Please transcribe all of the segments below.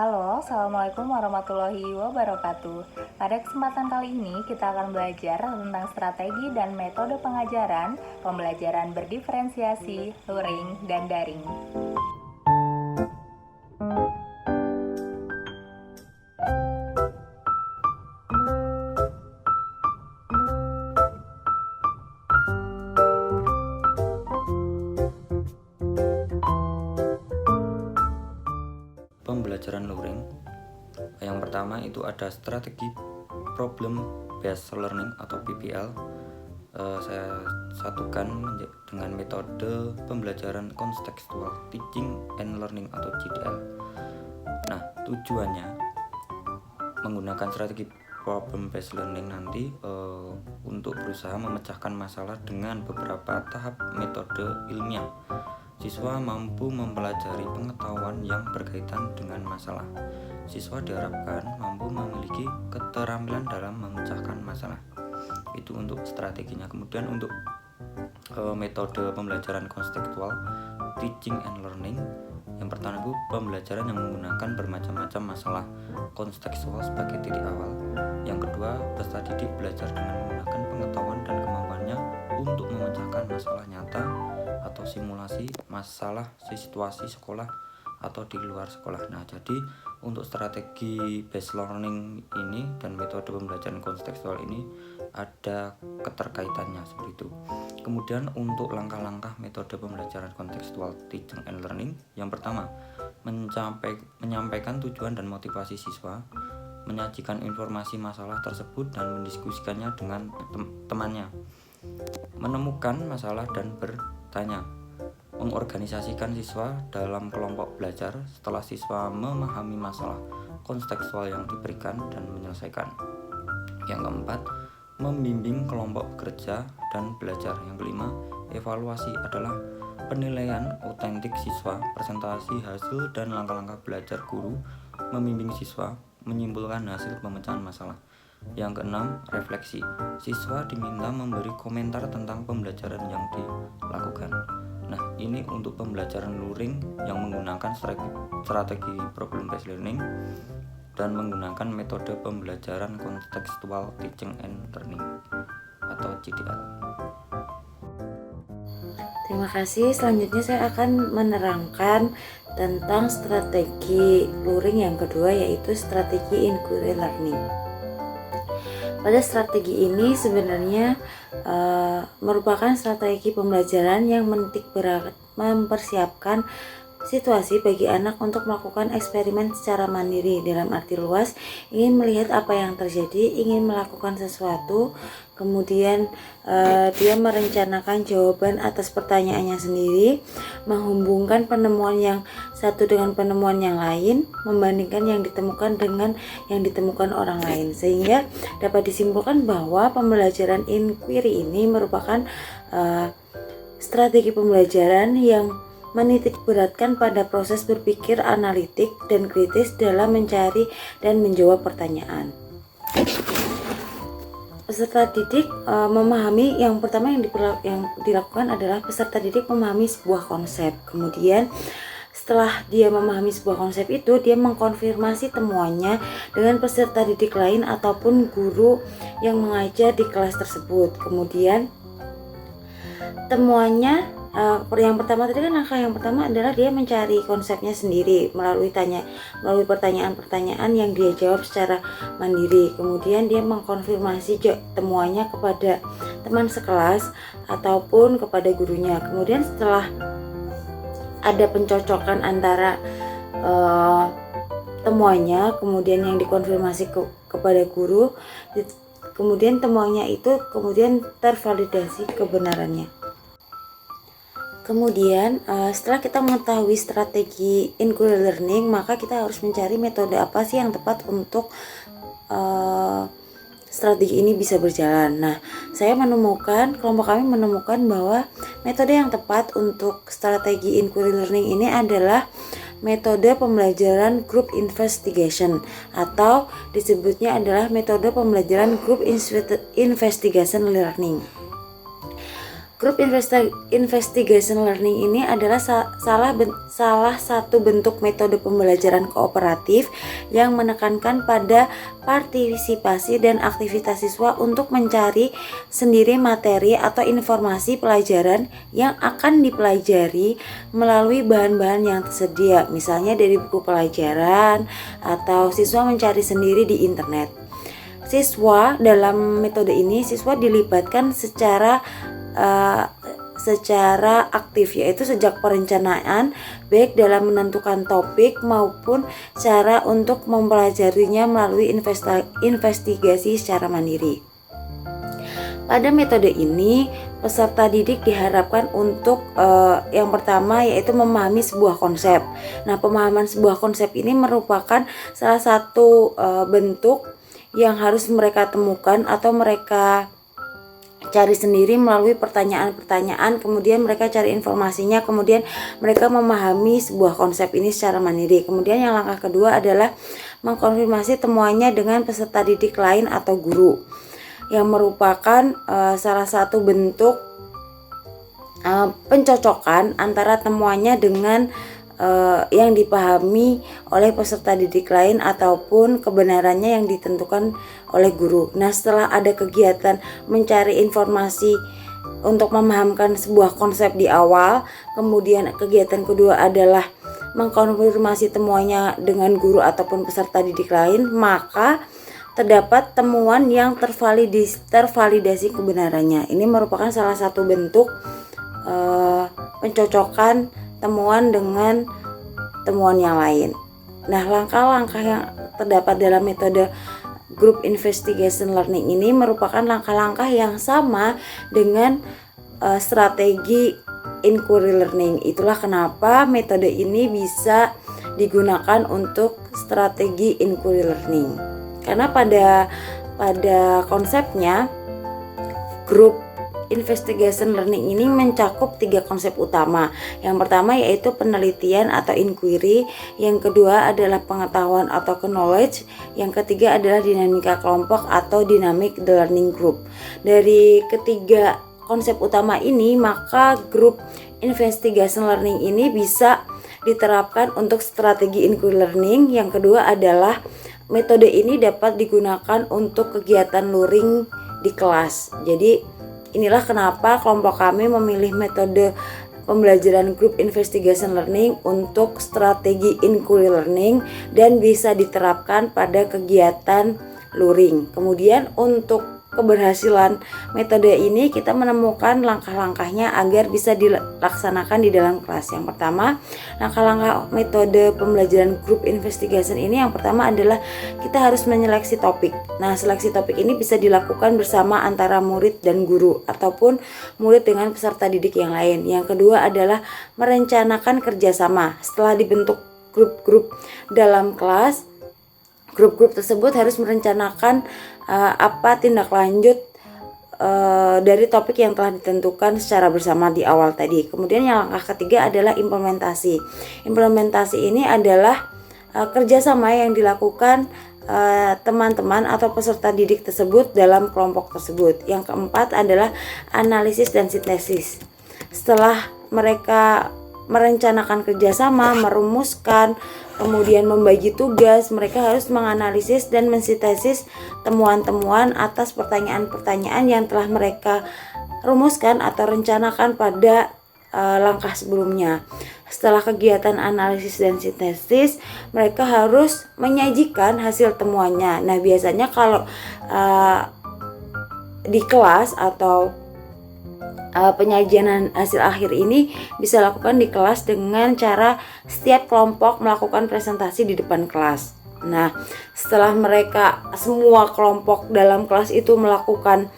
Halo, Assalamualaikum warahmatullahi wabarakatuh. Pada kesempatan kali ini kita akan belajar tentang strategi dan metode pengajaran, pembelajaran berdiferensiasi, luring, dan daring. Pembelajaran luring. Yang pertama itu ada strategi problem based learning atau PBL. Saya satukan dengan metode pembelajaran kontekstual teaching and learning atau CDL. Nah, tujuannya menggunakan strategi problem based learning nanti untuk berusaha memecahkan masalah dengan beberapa tahap metode ilmiah. Siswa mampu mempelajari pengetahuan yang berkaitan dengan masalah. Siswa diharapkan mampu memiliki keterampilan dalam memecahkan masalah. Itu untuk strateginya. Kemudian untuk metode pembelajaran kontekstual teaching and learning. Yang pertama itu pembelajaran yang menggunakan bermacam-macam masalah kontekstual sebagai titik awal. Yang kedua, peserta didik belajar dengan menggunakan pengetahuan dan kemampuannya untuk memecahkan masalah nyata atau simulasi masalah di situasi sekolah atau di luar sekolah. Nah, jadi untuk strategi based learning ini dan metode pembelajaran kontekstual ini ada keterkaitannya seperti itu. Kemudian untuk langkah-langkah metode pembelajaran kontekstual teaching and learning, yang pertama, menyampaikan tujuan dan motivasi siswa, menyajikan informasi masalah tersebut dan mendiskusikannya dengan temannya, menemukan masalah dan bertanya, mengorganisasikan siswa dalam kelompok belajar setelah siswa memahami masalah kontekstual yang diberikan dan menyelesaikan. Yang keempat, membimbing kelompok bekerja dan belajar. Yang kelima, evaluasi adalah penilaian otentik siswa, presentasi hasil dan langkah-langkah belajar guru, membimbing siswa menyimpulkan hasil pemecahan masalah. Yang keenam, refleksi. Siswa diminta memberi komentar tentang pembelajaran yang dilakukan. Nah, ini untuk pembelajaran luring yang menggunakan strategi problem based learning dan menggunakan metode pembelajaran kontekstual teaching and learning atau CDL. Terima kasih. Selanjutnya saya akan menerangkan tentang strategi luring yang kedua, yaitu strategi inquiry learning. Pada strategi ini sebenarnya merupakan strategi pembelajaran yang menitik berat mempersiapkan situasi bagi anak untuk melakukan eksperimen secara mandiri. Dalam arti luas, ingin melihat apa yang terjadi, ingin melakukan sesuatu, kemudian dia merencanakan jawaban atas pertanyaannya sendiri, menghubungkan penemuan yang satu dengan penemuan yang lain, membandingkan yang ditemukan dengan yang ditemukan orang lain, sehingga dapat disimpulkan bahwa pembelajaran inquiry ini merupakan strategi pembelajaran yang menitik beratkan pada proses berpikir analitik dan kritis dalam mencari dan menjawab pertanyaan. Peserta didik memahami, yang pertama yang dilakukan adalah peserta didik memahami sebuah konsep. Kemudian setelah dia memahami sebuah konsep itu, dia mengkonfirmasi temuannya dengan peserta didik lain ataupun guru yang mengajar di kelas tersebut. Kemudian temuannya yang pertama tadi kan, langkah yang pertama adalah dia mencari konsepnya sendiri melalui pertanyaan-pertanyaan yang dia jawab secara mandiri. Kemudian dia mengkonfirmasi temuannya kepada teman sekelas ataupun kepada gurunya. Kemudian setelah ada pencocokan antara temuannya kemudian yang dikonfirmasi kepada guru, kemudian temuannya itu kemudian tervalidasi kebenarannya. Kemudian setelah kita mengetahui strategi inquiry learning, maka kita harus mencari metode apa sih yang tepat untuk strategi ini bisa berjalan. Nah, kelompok kami menemukan bahwa metode yang tepat untuk strategi inquiry learning ini adalah metode pembelajaran group investigation, atau disebutnya adalah metode pembelajaran group investigation learning. Group investigation learning ini adalah salah satu bentuk metode pembelajaran kooperatif yang menekankan pada partisipasi dan aktivitas siswa untuk mencari sendiri materi atau informasi pelajaran yang akan dipelajari melalui bahan-bahan yang tersedia, misalnya dari buku pelajaran atau siswa mencari sendiri di internet. Dalam metode ini siswa dilibatkan secara aktif, yaitu sejak perencanaan baik dalam menentukan topik maupun cara untuk mempelajarinya melalui investigasi secara mandiri. Pada metode ini peserta didik diharapkan untuk yang pertama yaitu memahami sebuah konsep. Nah, pemahaman sebuah konsep ini merupakan salah satu bentuk yang harus mereka temukan atau mereka cari sendiri melalui pertanyaan-pertanyaan, kemudian mereka cari informasinya, kemudian mereka memahami sebuah konsep ini secara mandiri. Kemudian yang langkah kedua adalah mengkonfirmasi temuannya dengan peserta didik lain atau guru, yang merupakan salah satu bentuk pencocokan antara temuannya dengan yang dipahami oleh peserta didik lain ataupun kebenarannya yang ditentukan oleh guru. Nah, setelah ada kegiatan mencari informasi untuk memahamkan sebuah konsep di awal, kemudian kegiatan kedua adalah mengkonfirmasi temuannya dengan guru ataupun peserta didik lain, maka terdapat temuan yang tervalidasi kebenarannya. Ini merupakan salah satu bentuk pencocokan temuan dengan temuan yang lain. Nah, langkah-langkah yang terdapat dalam metode group investigation learning ini merupakan langkah-langkah yang sama dengan strategi inquiry learning. Itulah kenapa metode ini bisa digunakan untuk strategi inquiry learning. Karena pada konsepnya group investigation learning ini mencakup 3 konsep utama. Yang pertama yaitu penelitian atau inquiry, yang kedua adalah pengetahuan atau knowledge, yang ketiga adalah dinamika kelompok atau dynamic learning group. Dari ketiga konsep utama ini, maka group investigation learning ini bisa diterapkan untuk strategi inquiry learning. Yang kedua adalah metode ini dapat digunakan untuk kegiatan luring di kelas. Jadi inilah kenapa kelompok kami memilih metode pembelajaran group investigation learning untuk strategi inquiry learning dan bisa diterapkan pada kegiatan luring. Kemudian untuk keberhasilan metode ini kita menemukan langkah-langkahnya agar bisa dilaksanakan di dalam kelas. Yang pertama, langkah-langkah metode pembelajaran group investigation ini yang pertama adalah kita harus menyeleksi topik. Nah, seleksi topik ini bisa dilakukan bersama antara murid dan guru ataupun murid dengan peserta didik yang lain. Yang kedua adalah merencanakan kerjasama. Setelah dibentuk grup-grup dalam kelas, grup-grup tersebut harus merencanakan apa tindak lanjut dari topik yang telah ditentukan secara bersama di awal tadi. Kemudian yang langkah ketiga adalah implementasi. Implementasi ini adalah kerjasama yang dilakukan teman-teman atau peserta didik tersebut dalam kelompok tersebut. Yang keempat adalah analisis dan sintesis. Setelah mereka merencanakan kerjasama, merumuskan, kemudian membagi tugas, mereka harus menganalisis dan mensintesis temuan-temuan atas pertanyaan-pertanyaan yang telah mereka rumuskan atau rencanakan pada langkah sebelumnya. Setelah kegiatan analisis dan sintesis, mereka harus menyajikan hasil temuannya. Nah, biasanya kalau di kelas atau penyajian hasil akhir ini bisa lakukan di kelas dengan cara setiap kelompok melakukan presentasi di depan kelas. Nah, setelah mereka semua kelompok dalam kelas itu melakukan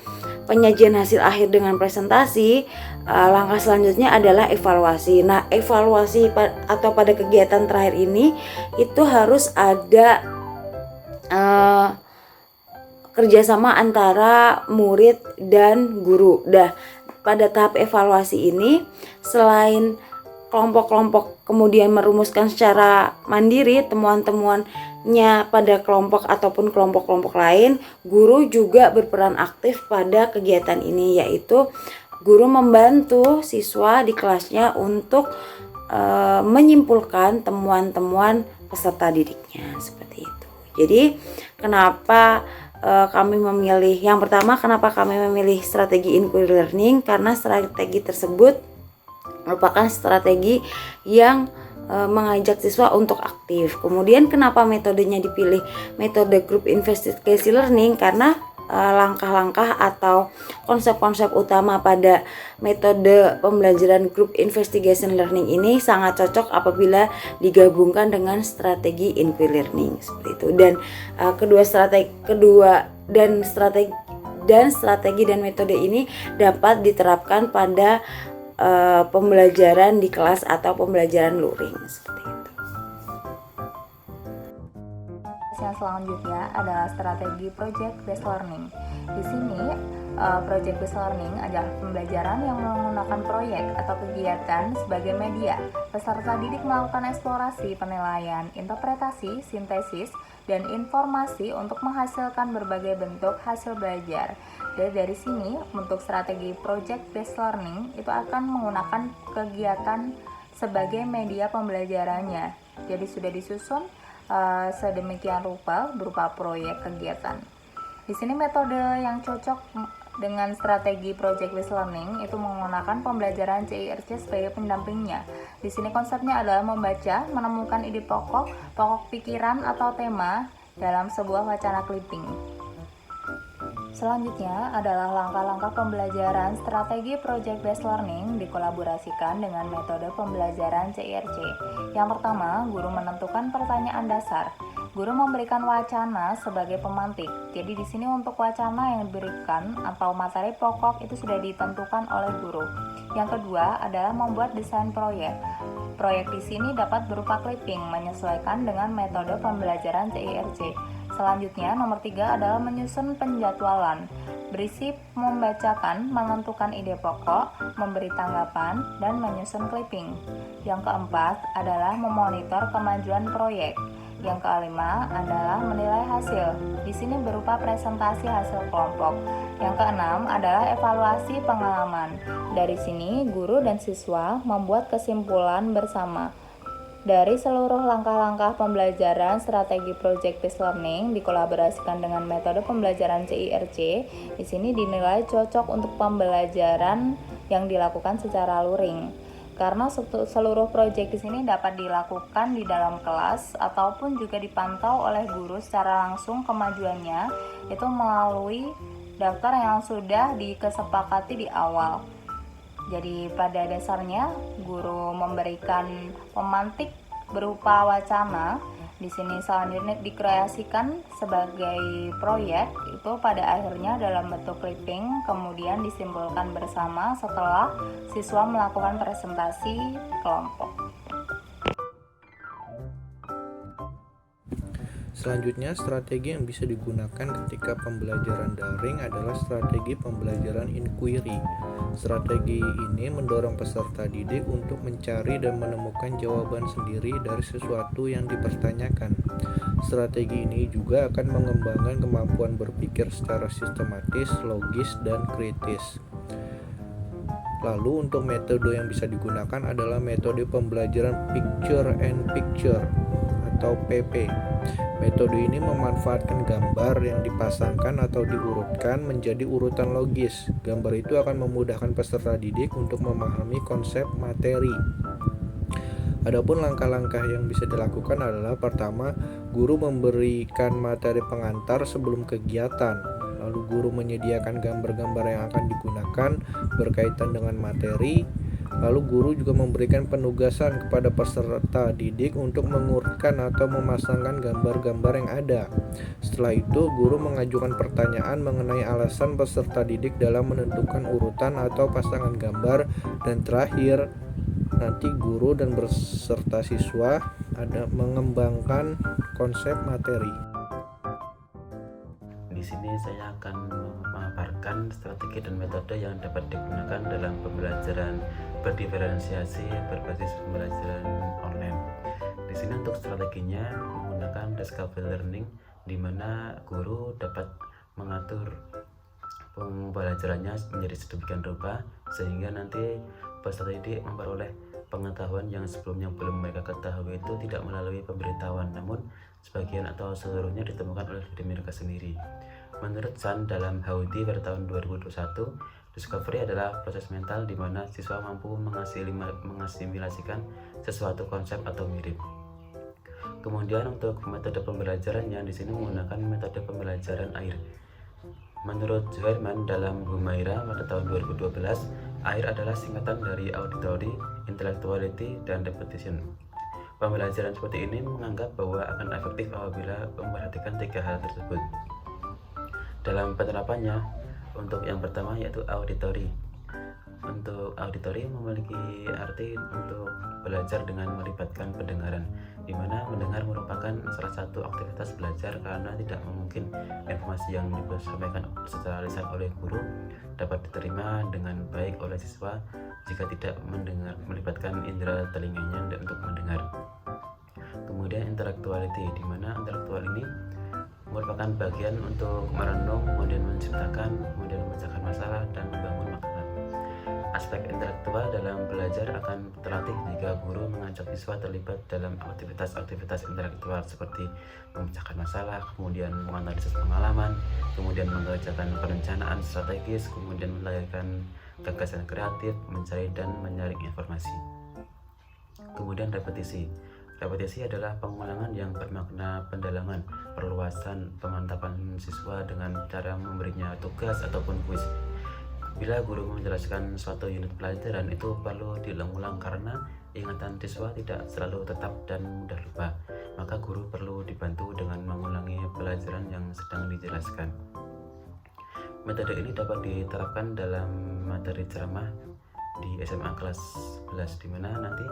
penyajian hasil akhir dengan presentasi, langkah selanjutnya adalah evaluasi. Nah, evaluasi atau pada kegiatan terakhir ini itu harus ada kerjasama antara murid dan guru. Pada tahap evaluasi ini, selain kelompok-kelompok kemudian merumuskan secara mandiri temuan-temuannya pada kelompok ataupun kelompok-kelompok lain, guru juga berperan aktif pada kegiatan ini, yaitu guru membantu siswa di kelasnya untuk menyimpulkan temuan-temuan peserta didiknya seperti itu. Jadi kenapa kami memilih, yang pertama kenapa kami memilih strategi inquiry learning, karena strategi tersebut merupakan strategi yang mengajak siswa untuk aktif. Kemudian kenapa metodenya dipilih metode group investigation learning, karena langkah-langkah atau konsep-konsep utama pada metode pembelajaran group investigation learning ini sangat cocok apabila digabungkan dengan strategi inquiry learning seperti itu. Dan strategi dan metode ini dapat diterapkan pada pembelajaran di kelas atau pembelajaran luring seperti itu. Yang selanjutnya adalah strategi project based learning. Di sini project based learning adalah pembelajaran yang menggunakan proyek atau kegiatan sebagai media. Peserta didik melakukan eksplorasi, penilaian, interpretasi, sintesis, dan informasi untuk menghasilkan berbagai bentuk hasil belajar. Dan dari sini, untuk strategi project based learning itu akan menggunakan kegiatan sebagai media pembelajarannya. Jadi sudah disusun sedemikian rupa berupa proyek kegiatan. Di sini metode yang cocok dengan strategi project based learning itu menggunakan pembelajaran CIRC sebagai pendampingnya. Di sini konsepnya adalah membaca, menemukan ide pokok pikiran atau tema dalam sebuah wacana clipping. Selanjutnya adalah langkah-langkah pembelajaran strategi project based learning dikolaborasikan dengan metode pembelajaran CIRC. Yang pertama, guru menentukan pertanyaan dasar. Guru memberikan wacana sebagai pemantik. Jadi di sini untuk wacana yang diberikan atau materi pokok itu sudah ditentukan oleh guru. Yang kedua adalah membuat desain proyek. Proyek di sini dapat berupa clipping menyesuaikan dengan metode pembelajaran CIRC. Selanjutnya, nomor 3 adalah menyusun penjadwalan, berisi membacakan, menentukan ide pokok, memberi tanggapan, dan menyusun clipping. Yang keempat adalah memonitor kemajuan proyek. Yang kelima adalah menilai hasil. Di sini berupa presentasi hasil kelompok. Yang keenam adalah evaluasi pengalaman. Dari sini, guru dan siswa membuat kesimpulan bersama. Dari seluruh langkah-langkah pembelajaran strategi project based learning dikolaborasikan dengan metode pembelajaran CIRC, di sini dinilai cocok untuk pembelajaran yang dilakukan secara luring. Karena seluruh proyek di sini dapat dilakukan di dalam kelas ataupun juga dipantau oleh guru secara langsung kemajuannya itu melalui daftar yang sudah disepakati di awal. Jadi pada dasarnya guru memberikan pemantik berupa wacana. Di sini selanjutnya dikreasikan sebagai proyek itu pada akhirnya dalam bentuk clipping, kemudian disimpulkan bersama setelah siswa melakukan presentasi kelompok. Selanjutnya, strategi yang bisa digunakan ketika pembelajaran daring adalah strategi pembelajaran inquiry. Strategi ini mendorong peserta didik untuk mencari dan menemukan jawaban sendiri dari sesuatu yang dipertanyakan. Strategi ini juga akan mengembangkan kemampuan berpikir secara sistematis, logis, dan kritis. Lalu untuk metode yang bisa digunakan adalah metode pembelajaran picture and picture atau PP. Metode ini memanfaatkan gambar yang dipasangkan atau diurutkan menjadi urutan logis. Gambar itu akan memudahkan peserta didik untuk memahami konsep materi. Adapun langkah-langkah yang bisa dilakukan adalah pertama, guru memberikan materi pengantar sebelum kegiatan. Lalu guru menyediakan gambar-gambar yang akan digunakan berkaitan dengan materi. Lalu guru juga memberikan penugasan kepada peserta didik untuk mengurutkan atau memasangkan gambar-gambar yang ada. Setelah itu, guru mengajukan pertanyaan mengenai alasan peserta didik dalam menentukan urutan atau pasangan gambar. Dan terakhir, nanti guru dan beserta siswa mengembangkan konsep materi. Di sini saya akan memaparkan strategi dan metode yang dapat digunakan dalam pembelajaran berdiferensiasi berbasis pembelajaran online. Di sini untuk strateginya menggunakan discovery learning, di mana guru dapat mengatur pembelajarannya menjadi sedemikian rupa sehingga nanti peserta didik memperoleh pengetahuan yang sebelumnya belum mereka ketahui itu tidak melalui pemberitahuan, namun sebagian atau seluruhnya ditemukan oleh diri mereka sendiri. Menurut Chan dalam Howdy pada tahun 2021, discovery adalah proses mental di mana siswa mampu mengasimilasikan sesuatu konsep atau mirip. Kemudian untuk metode pembelajarannya di sini menggunakan metode pembelajaran AIR. Menurut Zuhairman dalam Humaira pada tahun 2012, AIR adalah singkatan dari Auditory, Intellectuality, dan Repetition. Pembelajaran seperti ini menganggap bahwa akan efektif apabila memperhatikan 3 hal tersebut. Dalam penerapannya, untuk yang pertama yaitu auditory. Untuk auditory memiliki arti untuk belajar dengan melibatkan pendengaran, di mana mendengar merupakan salah satu aktivitas belajar karena tidak mungkin informasi yang disampaikan secara lisan oleh guru dapat diterima dengan baik oleh siswa jika tidak melibatkan indera telinganya untuk mendengar. Kemudian intellectuality, di mana intelektual ini merupakan bagian untuk merenung, kemudian menciptakan, kemudian memecahkan masalah, dan membangun makna. Aspek intelektual dalam belajar akan terlatih jika guru mengajak siswa terlibat dalam aktivitas-aktivitas intelektual seperti memecahkan masalah, kemudian menganalisis pengalaman, kemudian mengerjakan perencanaan strategis, kemudian melahirkan gagasan kreatif, mencari dan menyaring informasi. Kemudian repetisi. Repetisi adalah pengulangan yang bermakna pendalangan, perluasan, pemantapan siswa dengan cara memberinya tugas ataupun kuis. Bila guru menjelaskan suatu unit pelajaran itu perlu diulang-ulang karena ingatan siswa tidak selalu tetap dan mudah lupa, maka guru perlu dibantu dengan mengulangi pelajaran yang sedang dijelaskan. Metode ini dapat diterapkan dalam materi ceramah di SMA kelas 11, di mana nanti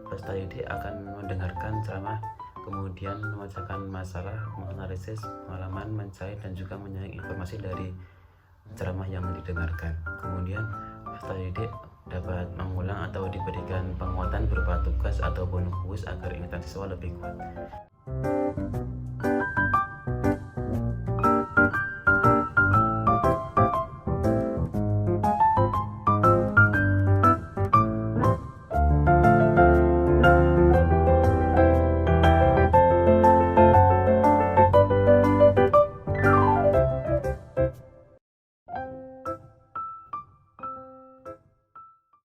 peserta didik akan mendengarkan ceramah, kemudian memecahkan masalah, menganalisis pengalaman, mencari dan juga menyaring informasi dari ceramah yang didengarkan. Kemudian peserta didik dapat mengulang atau diberikan penguatan berupa tugas ataupun kuis agar ingatan siswa lebih kuat.